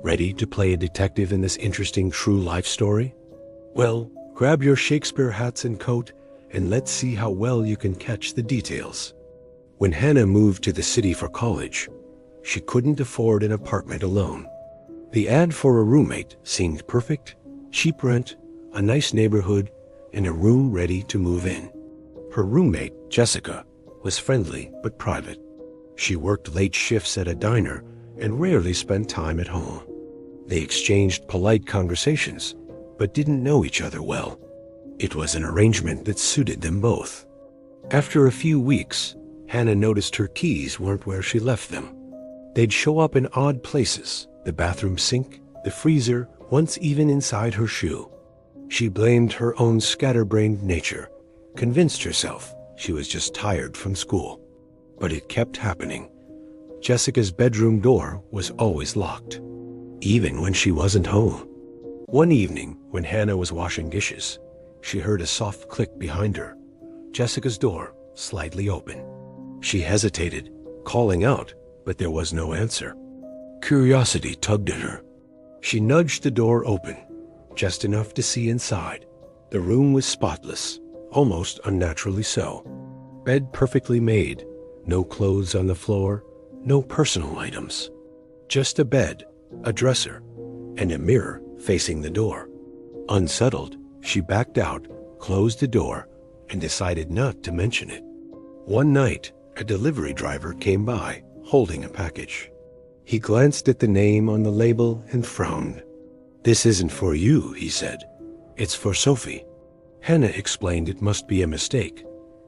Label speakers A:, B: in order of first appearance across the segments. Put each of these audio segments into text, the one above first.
A: Ready to play a detective in this interesting true life story? Well, grab your Shakespeare hats and coat, and let's see how well you can catch the details. When Hannah moved to the city for college, she couldn't afford an apartment alone. The ad for a roommate seemed perfect: cheap rent, a nice neighborhood, and a room ready to move in. Her roommate, Jessica, was friendly but private. She worked late shifts at a diner and rarely spent time at home. They exchanged polite conversations, but didn't know each other well. It was an arrangement that suited them both. After a few weeks, Hannah noticed her keys weren't where she left them. They'd show up in odd places: the bathroom sink, the freezer, once even inside her shoe. She blamed her own scatterbrained nature, convinced herself she was just tired from school. But it kept happening. Jessica's bedroom door was always locked, even when she wasn't home. One evening, when Hannah was washing dishes, she heard a soft click behind her. Jessica's door slightly open. She hesitated, calling out, but there was no answer. Curiosity tugged at her. She nudged the door open, just enough to see inside. The room was spotless, almost unnaturally so. Bed perfectly made, no clothes on the floor, no personal items. Just a bed, a dresser, and a mirror facing the door. Unsettled, she backed out, closed the door, and decided not to mention it. One night, a delivery driver came by, holding a package. He glanced at the name on the label and frowned. "This isn't for you," he said. "It's for Sophie." Hannah explained it must be a mistake,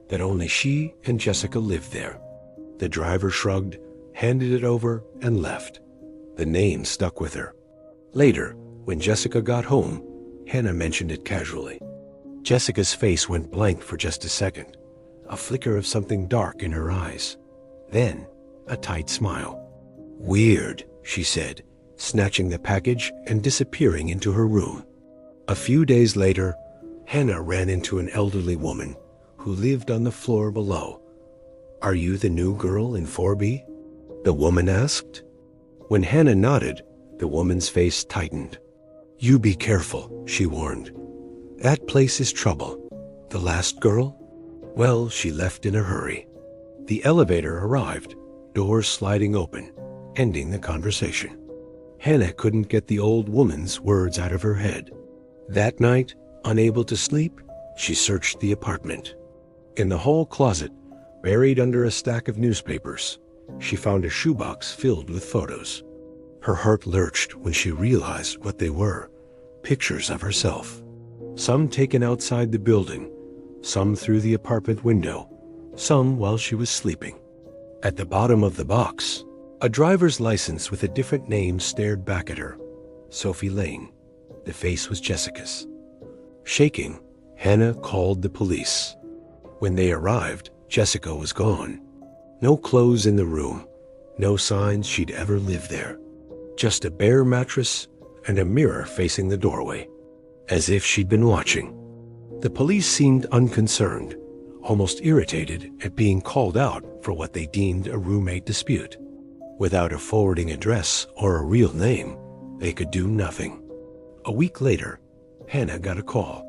A: that only she and Jessica lived there. The driver shrugged, handed it over, and left. The name stuck with her. Later, when Jessica got home, Hannah mentioned it casually. Jessica's face went blank for just a second, a flicker of something dark in her eyes. Then, a tight smile. "Weird," she said, snatching the package and disappearing into her room. A few days later, Hannah ran into an elderly woman who lived on the floor below. "Are you the new girl in 4B?" the woman asked. When Hannah nodded, the woman's face tightened. "You be careful," she warned. "That place is trouble." "The last girl?" "Well, she left in a hurry." The elevator arrived, doors sliding open, ending the conversation. Hannah couldn't get the old woman's words out of her head. That night, unable to sleep, she searched the apartment. In the hall closet, buried under a stack of newspapers, she found a shoebox filled with photos. Her heart lurched when she realized what they were: pictures of herself. Some taken outside the building, some through the apartment window, some while she was sleeping. At the bottom of the box, a driver's license with a different name stared back at her. Sophie Lane. The face was Jessica's. Shaking, Hannah called the police. When they arrived, Jessica was gone. No clothes in the room, no signs she'd ever lived there. Just a bare mattress and a mirror facing the doorway, as if she'd been watching. The police seemed unconcerned, almost irritated at being called out for what they deemed a roommate dispute. Without a forwarding address or a real name, they could do nothing. A week later, Hannah got a call.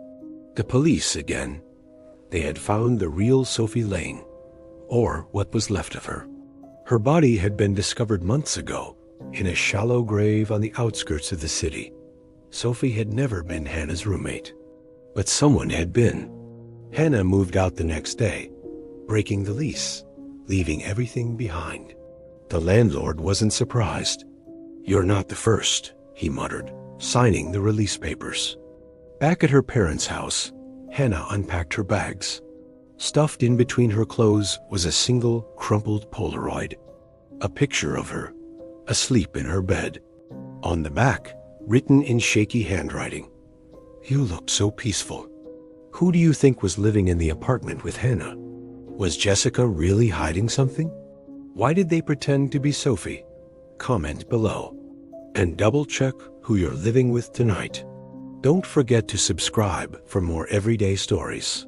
A: The police again. They had found the real Sophie Lane, or what was left of her. Her body had been discovered months ago in a shallow grave on the outskirts of the city. Sophie had never been Hannah's roommate, but someone had been. Hannah moved out the next day, breaking the lease, leaving everything behind. The landlord wasn't surprised. "You're not the first," he muttered, signing the release papers. Back at her parents' house, Hannah unpacked her bags. Stuffed in between her clothes was a single crumpled Polaroid, a picture of her, asleep in her bed. On the back, written in shaky handwriting, "You looked so peaceful." Who do you think was living in the apartment with Hannah? Was Jessica really hiding something? Why did they pretend to be Sophie? Comment below. And double-check who you're living with tonight. Don't forget to subscribe for more everyday stories.